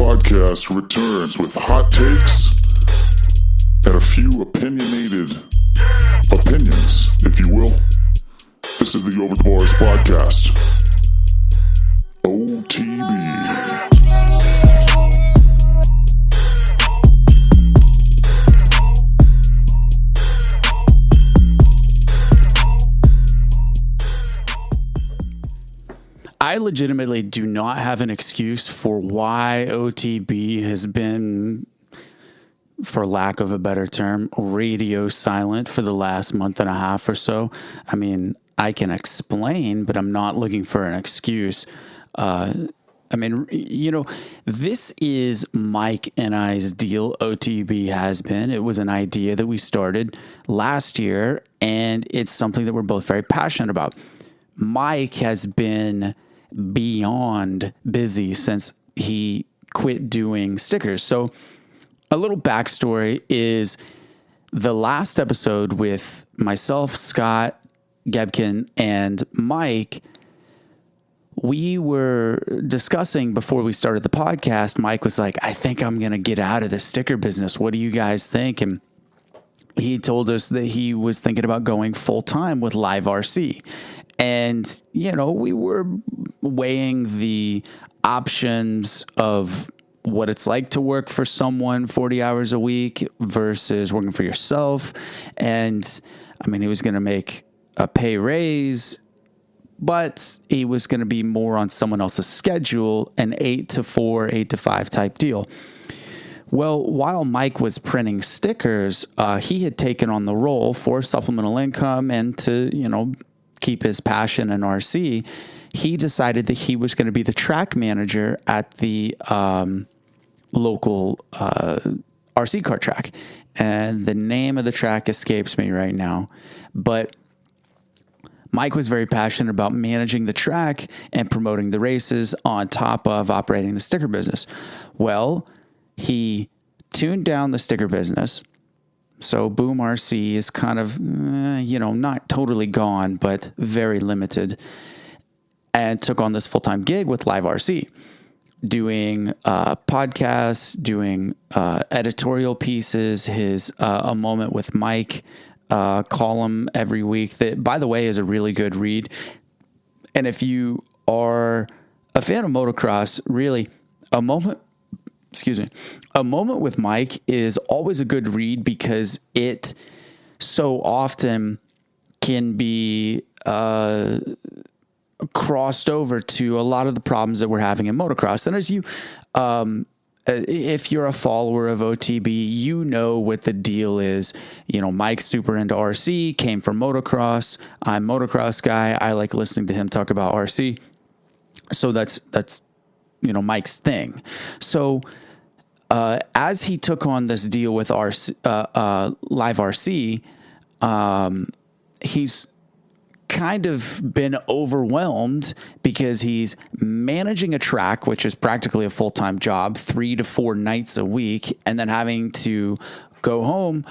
podcast returns with hot takes and a few opinionated opinions, if you will. This is the Over the Bars podcast. OTB. I legitimately do not have an excuse for why OTB has been, for lack of a better term, radio silent for the last month and a half or so. I mean, I can explain, but I'm not looking for an excuse. This is Mike and I's deal. OTB has been. It was an idea that we started last year, and it's something that we're both very passionate about. Mike has been beyond busy since he quit doing stickers. So a little backstory is the last episode with myself, Scott, Gebkin, and Mike, we were discussing before we started the podcast. Mike was like, I think I'm going to get out of the sticker business. What do you guys think? And he told us that he was thinking about going full time with Live RC. And, we were weighing the options of what it's like to work for someone 40 hours a week versus working for yourself. And he was going to make a pay raise, but he was going to be more on someone else's schedule, an 8 to 4, 8 to 5 type deal. Well, while Mike was printing stickers, he had taken on the role for supplemental income and to, keep his passion in RC. He decided that he was going to be the track manager at the local RC car track. And the name of the track escapes me right now. But Mike was very passionate about managing the track and promoting the races on top of operating the sticker business. Well, he tuned down the sticker business. So Boom RC is kind of, not totally gone, but very limited, and took on this full-time gig with Live RC, doing podcasts, doing editorial pieces, his A Moment with Mike column every week that, by the way, is a really good read. And if you are a fan of motocross, really, A Moment with Mike is always a good read because it so often can be crossed over to a lot of the problems that we're having in motocross. And as you, if you're a follower of OTB, you know what the deal is. Mike's super into RC, came from motocross. I'm a motocross guy. I like listening to him talk about RC. So that's Mike's thing. So as he took on this deal with Live RC, he's kind of been overwhelmed because he's managing a track, which is practically a full-time job, 3 to 4 nights a week, and then having to go home,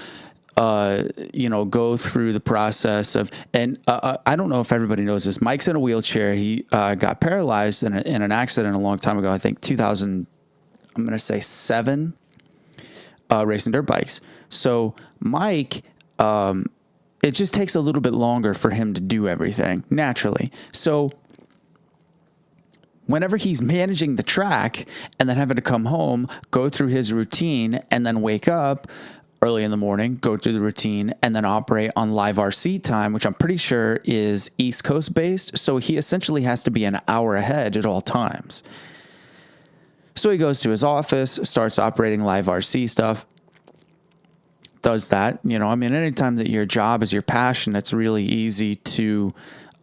go through the process of, and I don't know if everybody knows this. Mike's in a wheelchair. He got paralyzed in an accident a long time ago. I think 2007, racing dirt bikes. So Mike, it just takes a little bit longer for him to do everything naturally. So whenever he's managing the track and then having to come home, go through his routine, and then wake up early in the morning, go through the routine, and then operate on Live RC time, which I'm pretty sure is East Coast based. So he essentially has to be an hour ahead at all times. So he goes to his office, starts operating Live RC stuff, does that. Anytime that your job is your passion, it's really easy to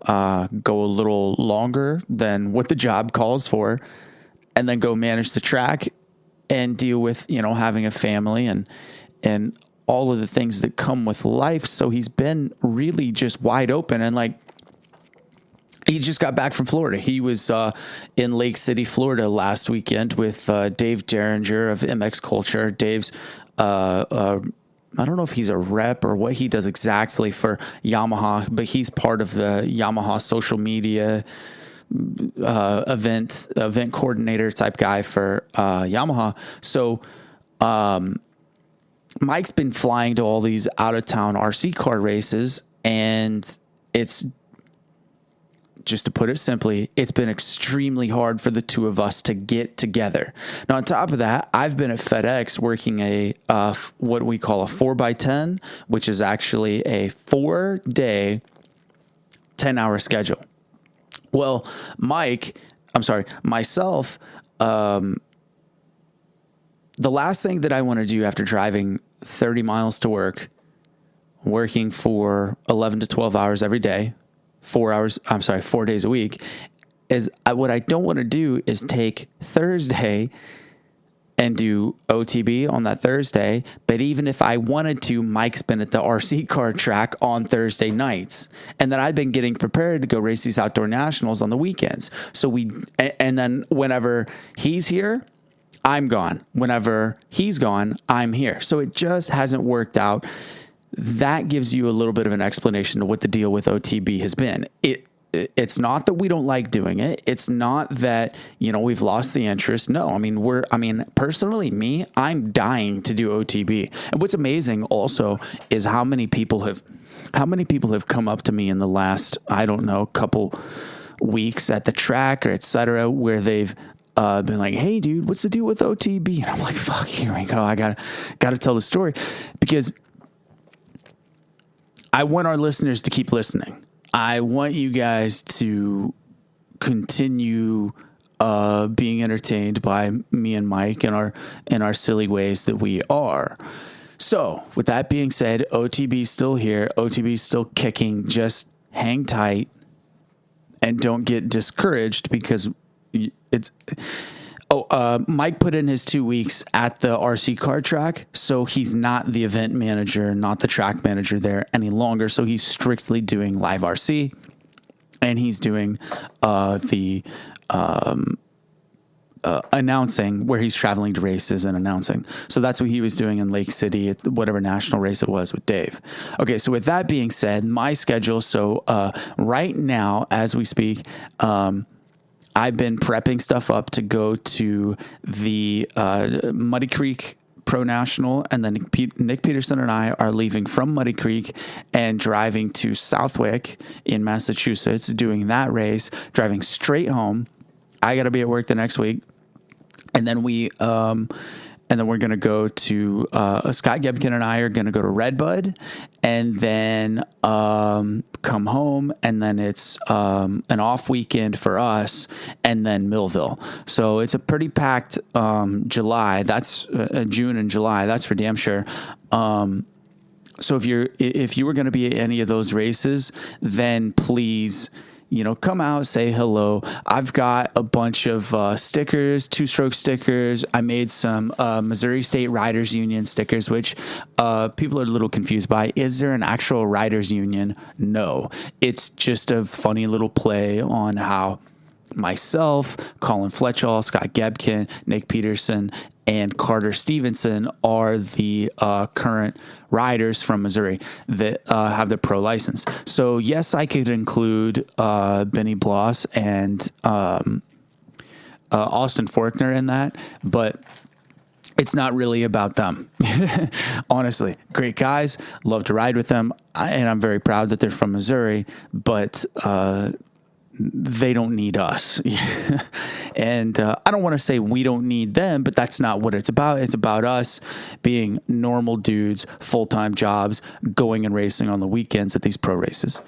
go a little longer than what the job calls for, and then go manage the track and deal with, having a family and all of the things that come with life. So he's been really just wide open, and he just got back from Florida. He was in Lake City, Florida last weekend with Dave Derringer of MX Culture. Dave's, I don't know if he's a rep or what he does exactly for Yamaha, but he's part of the Yamaha social media event coordinator type guy for Yamaha. So Mike's been flying to all these out of town RC car races, and it's, just to put it simply, it's been extremely hard for the two of us to get together. Now, on top of that, I've been at FedEx working a what we call a 4x10, which is actually a 4-day, 10-hour schedule. Well, myself, the last thing that I want to do after driving 30 miles to work, working for 11 to 12 hours every day, 4 days a week, is what I don't want to do is take Thursday and do OTB on that Thursday. But even if I wanted to, Mike's been at the RC car track on Thursday nights. And then I've been getting prepared to go race these outdoor nationals on the weekends. And then whenever he's here, I'm gone. Whenever he's gone, I'm here. So it just hasn't worked out. That gives you a little bit of an explanation of what the deal with OTB has been. It's not that we don't like doing it. It's not that, we've lost the interest. No, personally, I'm dying to do OTB. And what's amazing also is how many people have come up to me in the last, couple weeks at the track or et cetera, where they've been like, "Hey dude, what's the deal with OTB?" And I'm like, fuck, here we go. I gotta tell the story, because I want our listeners to keep listening. I want you guys to continue being entertained by me and Mike in our silly ways that we are. So, with that being said, OTB's still here. OTB's still kicking. Just hang tight and don't get discouraged, because it's... Mike put in his 2 weeks at the RC car track, so he's not the event manager, not the track manager there any longer. So he's strictly doing live RC, and he's doing the announcing, where he's traveling to races and announcing. So that's what he was doing in Lake City at whatever national race it was with Dave. Okay, so with that being said, my schedule. So right now, as we speak, I've been prepping stuff up to go to the Muddy Creek Pro National, and then Nick Peterson and I are leaving from Muddy Creek and driving to Southwick in Massachusetts, doing that race, driving straight home. I got to be at work the next week, and then we're going to go to Scott Gebkin and I are going to go to Redbud, and then come home, and then it's an off weekend for us, and then Millville. So it's a pretty packed July. That's June and July. That's for damn sure. So if you were going to be at any of those races, then please, come out, say hello. I've got a bunch of stickers, 2-stroke stickers. I made some Missouri State Riders Union stickers, which people are a little confused by. Is there an actual Riders Union? No. It's just a funny little play on how myself, Colin Fletchall, Scott Gebkin, Nick Peterson, and Carter Stevenson are the current riders from Missouri that have the pro license. So yes, I could include Benny Bloss and Austin Forkner in that, but it's not really about them. Honestly, great guys, love to ride with them, and I'm very proud that they're from Missouri, but they don't need us. And I don't want to say we don't need them, but that's not what it's about. It's about us being normal dudes, full-time jobs, going and racing on the weekends at these pro races.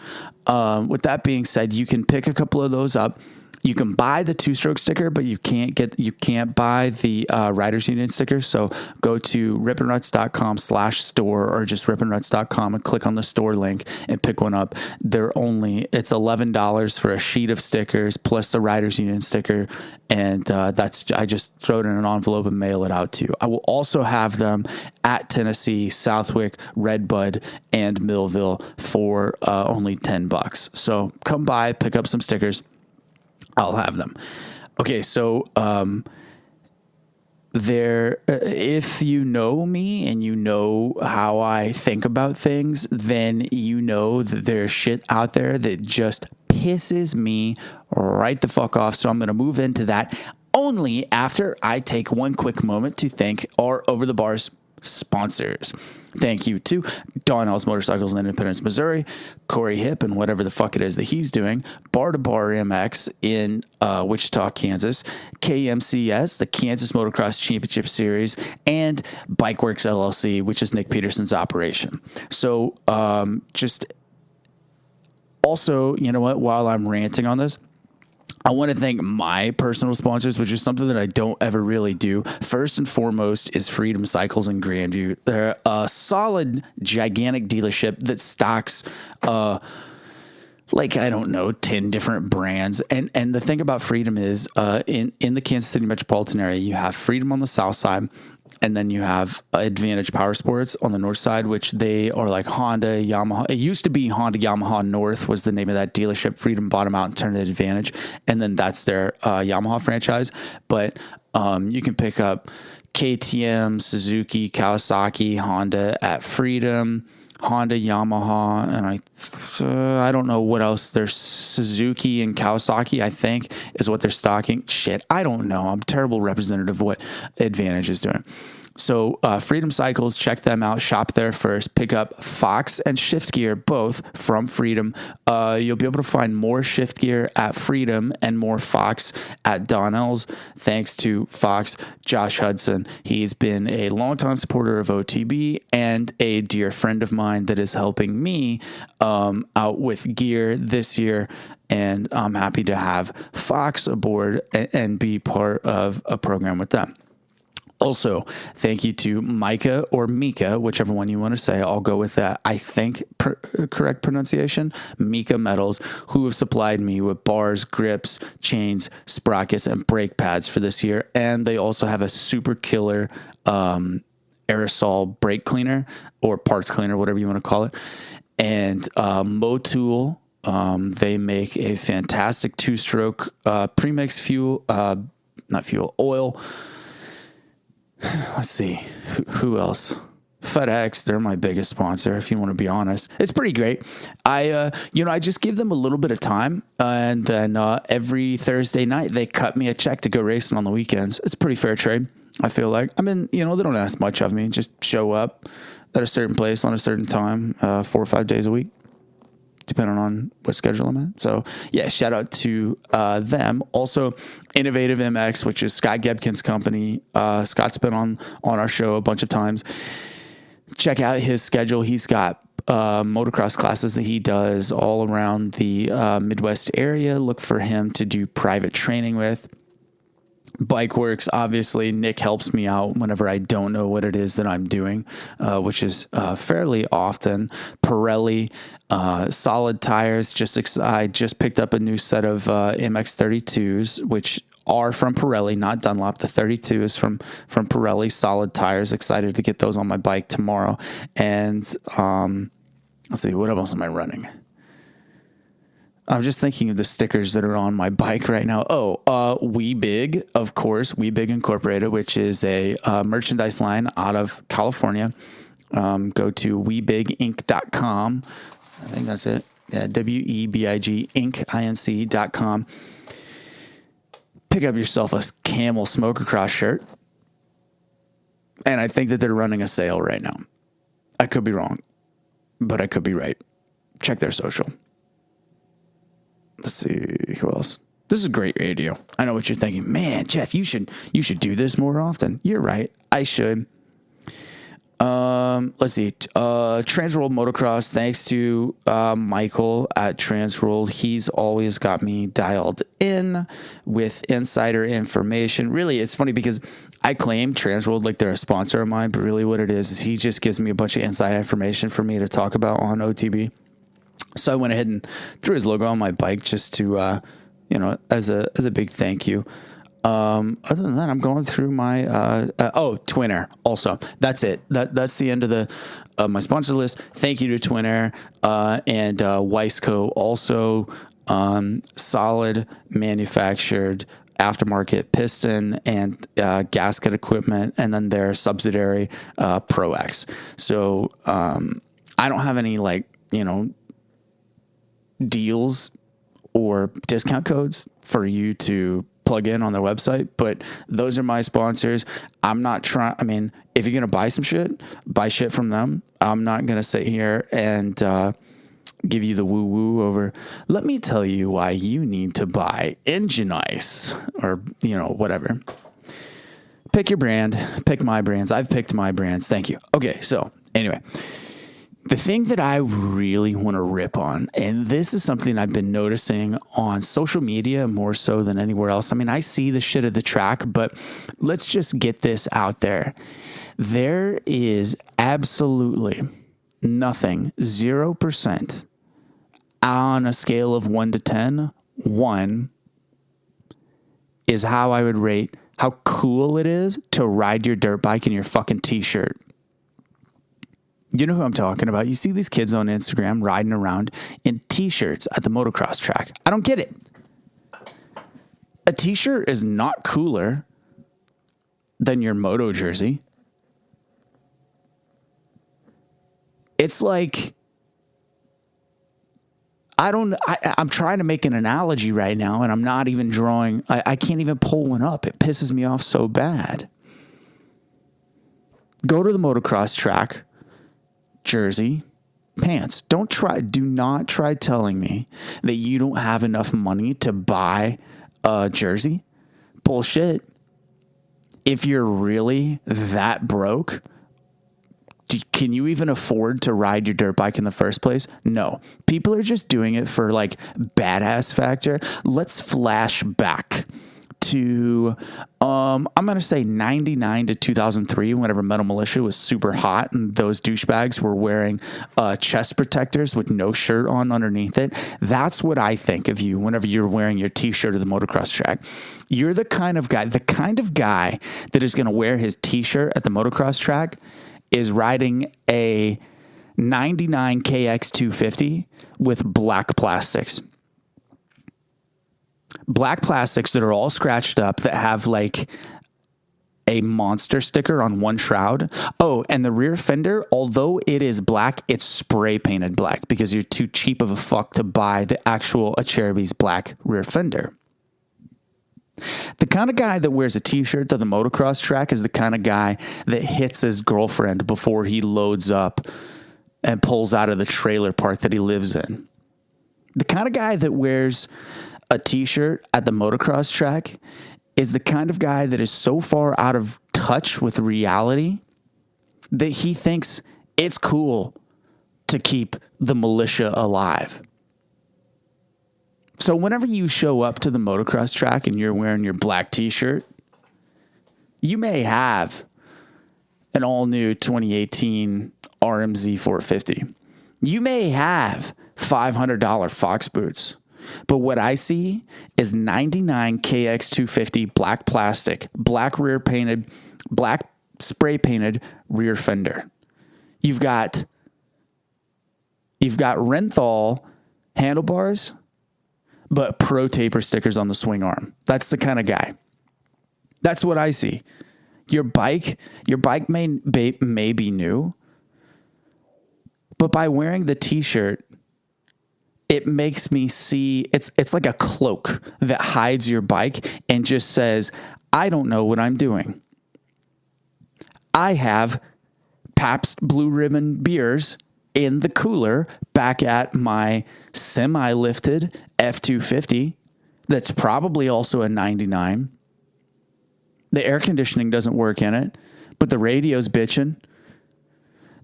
With that being said, you can pick a couple of those up. You can buy the 2-stroke sticker, but you can't buy the Riders Union sticker. So go to ripandruts.com/store or just ripandruts.com and click on the store link and pick one up. It's $11 for a sheet of stickers plus the Riders Union sticker. And I just throw it in an envelope and mail it out to you. I will also have them at Tennessee, Southwick, Redbud, and Millville for only $10. So come by, pick up some stickers. I'll have them. Okay, so if you know me and you know how I think about things, then you know that there's shit out there that just pisses me right the fuck off. So I'm going to move into that only after I take one quick moment to thank our Over the Bars sponsors. Thank you to Donnell's Motorcycles in Independence, Missouri, Corey Hip and whatever the fuck it is that he's doing, Bar to Bar MX in Wichita, Kansas, KMCS, the Kansas Motocross Championship Series, and Bikeworks LLC, which is Nick Peterson's operation. So just also, you know what, while I'm ranting on this, I want to thank my personal sponsors, which is something that I don't ever really do. First and foremost is Freedom Cycles in Grandview. They're a solid, gigantic dealership that stocks, 10 different brands. And the thing about Freedom is, in the Kansas City metropolitan area, you have Freedom on the south side, and then you have Advantage Power Sports on the north side, which they are like Honda, Yamaha. It used to be Honda, Yamaha North was the name of that dealership. Freedom bought them out and turned it Advantage. And then that's their Yamaha franchise. But you can pick up KTM, Suzuki, Kawasaki, Honda at Freedom, Honda, Yamaha, and I don't know what else. There's Suzuki and Kawasaki, I think, is what they're stocking. Shit, I don't know. I'm a terrible representative of what Advantage is doing. So Freedom Cycles, check them out. Shop there first. Pick up Fox and Shift Gear, both from Freedom. You'll be able to find more Shift Gear at Freedom and more Fox at Donnell's. Thanks to Fox, Josh Hudson. He's been a longtime supporter of OTB and a dear friend of mine that is helping me out with gear this year. And I'm happy to have Fox aboard and be part of a program with them. Also, thank you to Micah or Mika, whichever one you want to say. I'll go with that, I think, correct pronunciation. Mika Metals, who have supplied me with bars, grips, chains, sprockets, and brake pads for this year. And they also have a super killer aerosol brake cleaner or parts cleaner, whatever you want to call it. And Motul, they make a fantastic two-stroke premix oil. Let's see, who else? FedEx, they're my biggest sponsor, if you want to be honest. It's pretty great. I just give them a little bit of time, and then every Thursday night, they cut me a check to go racing on the weekends. It's a pretty fair trade, I feel like. I mean, they don't ask much of me. Just show up at a certain place on a certain time, 4 or 5 days a week, depending on what schedule I'm at. So, yeah, shout out to them. Also, Innovative MX, which is Scott Gebkin's company. Scott's been on our show a bunch of times. Check out his schedule. He's got motocross classes that he does all around the Midwest area. Look for him to do private training with. Bikeworks, obviously, Nick helps me out whenever I don't know what it is that I'm doing, which is fairly often. Pirelli, solid tires. I just picked up a new set of MX32s, which are from Pirelli, not Dunlop. The 32 is from Pirelli, solid tires. Excited to get those on my bike tomorrow. And let's see, what else am I running? I'm just thinking of the stickers that are on my bike right now. We Big, of course, We Big Incorporated, which is a merchandise line out of California. Go to webiginc.com. I think that's it. Yeah, WEBIG Inc.com. Pick up yourself a Camel Smokercross shirt. And I think that they're running a sale right now. I could be wrong, but I could be right. Check their social. Let's see, who else? This is great radio. I know what you're thinking. Man, Jeff, you should do this more often. You're right. I should. Let's see. Transworld Motocross. Thanks to Michael at Transworld. He's always got me dialed in with insider information. Really, it's funny because I claim Transworld like they're a sponsor of mine, but really what it is he just gives me a bunch of inside information for me to talk about on OTB. So I went ahead and threw his logo on my bike just to, as a big thank you. Other than that, I'm going through my, Twin Air also. That's it. That's the end of my sponsor list. Thank you to Twin Air, and Weisco also, solid manufactured aftermarket piston and gasket equipment, and then their subsidiary Pro X. So I don't have any deals or discount codes for you to plug in on their website, but those are my sponsors. I'm not trying. I mean, if you're going to buy some shit, buy shit from them. I'm not going to sit here and give you the woo woo over. Let me tell you why you need to buy Engine Ice or, whatever. Pick your brand, pick my brands. I've picked my brands. Thank you. Okay. So anyway, the thing that I really want to rip on, and this is something I've been noticing on social media more so than anywhere else. I mean, I see the shit at the track, but let's just get this out there. There is absolutely nothing, 0% on a scale of 1 to 10. 1 is how I would rate how cool it is to ride your dirt bike in your fucking t-shirt. You know who I'm talking about. You see these kids on Instagram riding around in t-shirts at the motocross track. I don't get it. A t-shirt is not cooler than your moto jersey. It's like, I'm trying to make an analogy right now, and I'm not even drawing. I can't even pull one up. It pisses me off so bad. Go to the motocross track. Jersey, pants. Do not try telling me that you don't have enough money to buy a jersey. Bullshit. If you're really that broke, can you even afford to ride your dirt bike in the first place? No. People are just doing it for badass factor. Let's flash back to, I'm going to say 99 to 2003, whenever Metal Militia was super hot and those douchebags were wearing chest protectors with no shirt on underneath it. That's what I think of you whenever you're wearing your t-shirt at the motocross track. You're the kind of guy that is going to wear his t-shirt at the motocross track is riding a 99 KX250 with black plastics. Black plastics that are all scratched up that have a monster sticker on one shroud. Oh, and the rear fender, although it is black, it's spray painted black because you're too cheap of a fuck to buy the actual Acerbis black rear fender. The kind of guy that wears a t-shirt to the motocross track is the kind of guy that hits his girlfriend before he loads up and pulls out of the trailer park that he lives in. The kind of guy that wears a t-shirt at the motocross track is the kind of guy that is so far out of touch with reality that he thinks it's cool to keep the militia alive. So whenever you show up to the motocross track and you're wearing your black t-shirt, you may have an all-new 2018 RMZ 450. You may have $500 Fox boots. But what I see is 99 KX250 black plastic, black spray painted rear fender. You've got Renthal handlebars, but Pro Taper stickers on the swing arm. That's the kind of guy. That's what I see. Your bike may be new, but by wearing the t-shirt, it makes me see it's like a cloak that hides your bike and just says, I don't know what I'm doing. I have Pabst Blue Ribbon beers in the cooler back at my semi-lifted F250 that's probably also a 99. The air conditioning doesn't work in it, but the radio's bitching.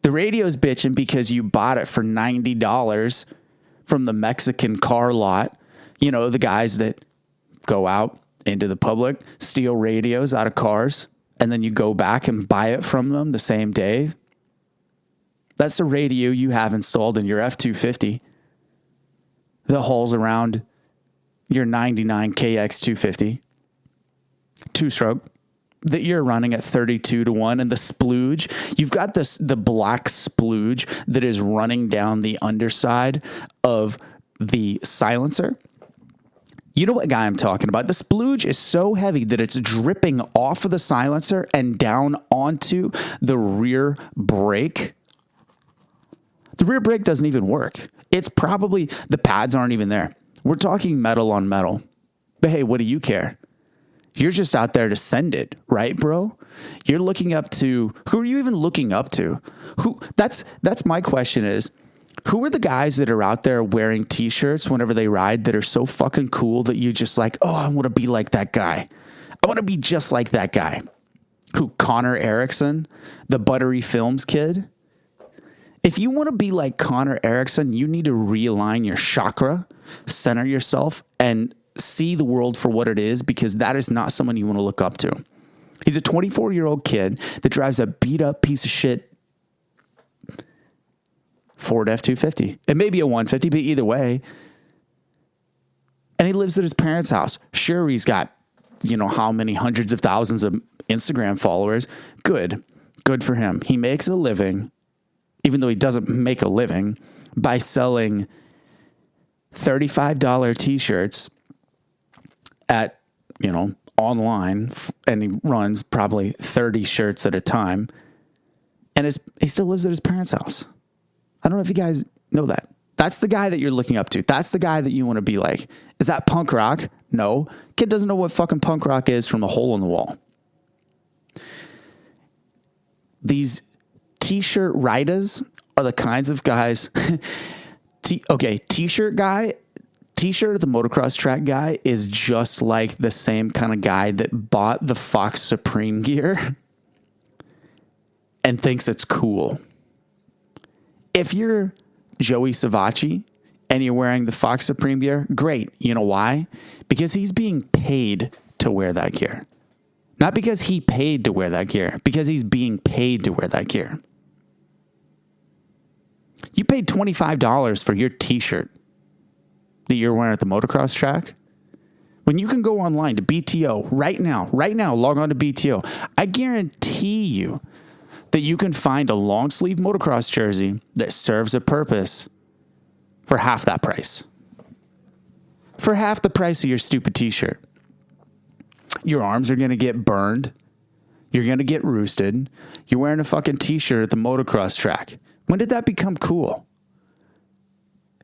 The radio's bitching because you bought it for $90 from the Mexican car lot. You know, the guys that go out into the public, steal radios out of cars, and then you go back and buy it from them the same day. That's the radio you have installed in your F250 that hauls around your 99 KX250 two-stroke that you're running at 32 to 1, and the splooge, you've got the black splooge that is running down the underside of the silencer. You know what guy I'm talking about? The splooge is so heavy that it's dripping off of the silencer and down onto the rear brake. The rear brake doesn't even work. It's probably, the pads aren't even there. We're talking metal on metal. But hey, what do you care? You're just out there to send it, right, bro? You're looking up to, who are you even looking up to? That's my question is, who are the guys that are out there wearing t-shirts whenever they ride that are so fucking cool that you just like, oh, I want to be like that guy. I want to be just like that guy. Who, Connor Erickson, the Buttery Films kid? If you want to be like Connor Erickson, you need to realign your chakra, center yourself, and see the world for what it is, because that is not someone you want to look up to. He's a 24-year-old kid that drives a beat-up piece of shit Ford F-250. It may be a 150, but either way. And he lives at his parents' house. Sure, he's got, how many hundreds of thousands of Instagram followers. Good for him. He makes a living, even though he doesn't make a living, by selling $35 t-shirts at, online, and he runs probably 30 shirts at a time. And he still lives at his parents' house. I don't know if you guys know that. That's the guy that you're looking up to. That's the guy that you want to be like. Is that punk rock? No. Kid doesn't know what fucking punk rock is from a hole in the wall. These t-shirt riders are the kinds of guys. T-shirt guy, t-shirt at the motocross track guy is just like the same kind of guy that bought the Fox Supreme gear and thinks it's cool. If you're Joey Savacci and you're wearing the Fox Supreme gear, great. You know why? Because he's being paid to wear that gear. Not because he paid to wear that gear, because he's being paid to wear that gear. You paid $25 for your t-shirt that you're wearing at the motocross track. When you can go online to BTO right now, log on to BTO. I guarantee you that you can find a long sleeve motocross jersey that serves a purpose for half that price. For half the price of your stupid t-shirt. Your arms are going to get burned. You're going to get roosted. You're wearing a fucking t-shirt at the motocross track. When did that become cool?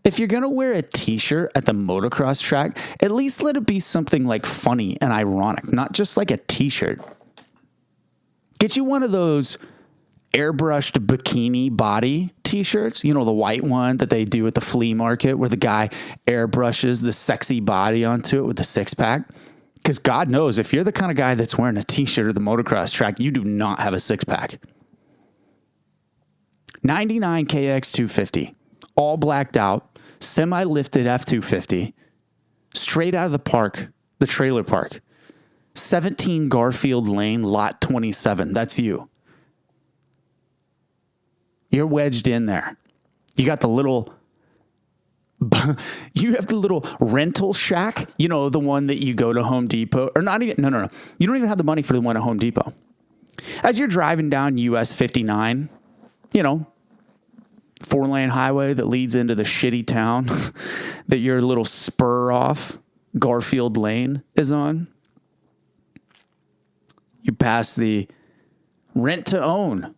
If you're going to wear a t-shirt at the motocross track, at least let it be something like funny and ironic, not just like a t-shirt. Get you one of those airbrushed bikini body t-shirts, the white one that they do at the flea market where the guy airbrushes the sexy body onto it with the six-pack. Because God knows, if you're the kind of guy that's wearing a t-shirt at the motocross track, you do not have a six-pack. 99 KX 250, all blacked out, semi-lifted F-250, straight out of the park, the trailer park. 17 Garfield Lane, lot 27. That's you. You're wedged in there. You got the little, you have the little rental shack, the one that you go to Home Depot, or not even, no. You don't even have the money for the one at Home Depot. As you're driving down US 59, 4-lane highway that leads into the shitty town that your little spur off Garfield Lane is on. You pass the rent to own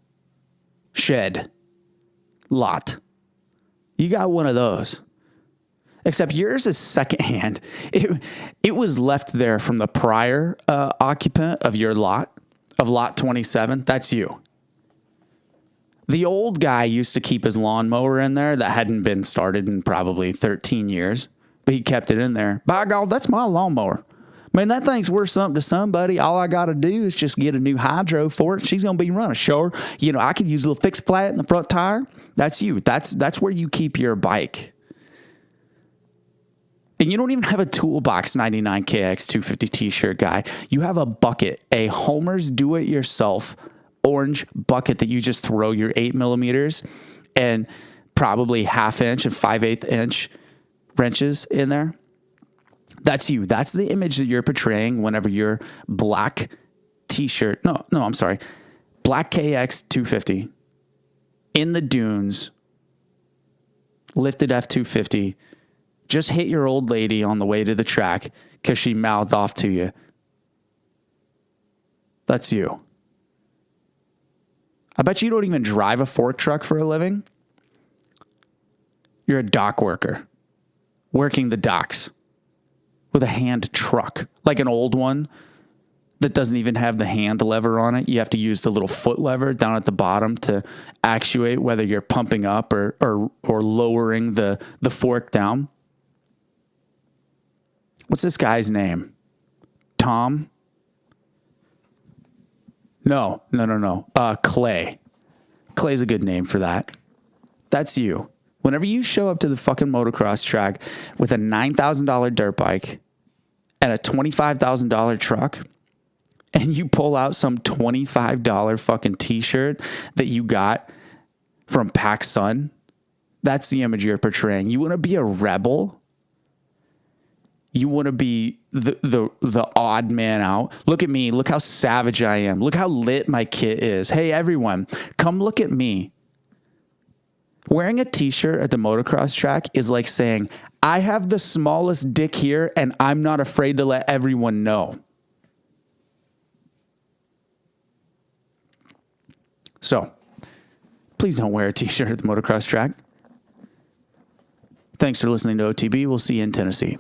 shed lot. You got one of those. Except yours is secondhand. It was left there from the prior occupant of your lot, of lot 27. That's you. The old guy used to keep his lawnmower in there that hadn't been started in probably 13 years, but he kept it in there. By God, that's my lawnmower. Man, that thing's worth something to somebody. All I got to do is just get a new hydro for it. She's going to be running. Sure, I could use a little fixed flat in the front tire. That's you. That's where you keep your bike. And you don't even have a toolbox 99 KX 250 t-shirt guy. You have a bucket, a Homer's do-it-yourself orange bucket that you just throw your 8mm and probably 1/2 inch and 5/8 inch wrenches in there. That's you. That's the image that you're portraying whenever your black t-shirt, black KX 250 in the dunes, lifted F250, just hit your old lady on the way to the track because she mouthed off to you. That's you. I bet you don't even drive a fork truck for a living. You're a dock worker, working the docks with a hand truck, like an old one that doesn't even have the hand lever on it. You have to use the little foot lever down at the bottom to actuate whether you're pumping up or lowering the fork down. What's this guy's name? Tom? No. Clay. Clay's a good name for that. That's you. Whenever you show up to the fucking motocross track with a $9,000 dirt bike and a $25,000 truck, and you pull out some $25 fucking t-shirt that you got from PacSun, that's the image you're portraying. You want to be a rebel? You want to be the odd man out? Look at me. Look how savage I am. Look how lit my kit is. Hey, everyone, come look at me. Wearing a t-shirt at the motocross track is like saying, I have the smallest dick here and I'm not afraid to let everyone know. So, please don't wear a t-shirt at the motocross track. Thanks for listening to OTB. We'll see you in Tennessee.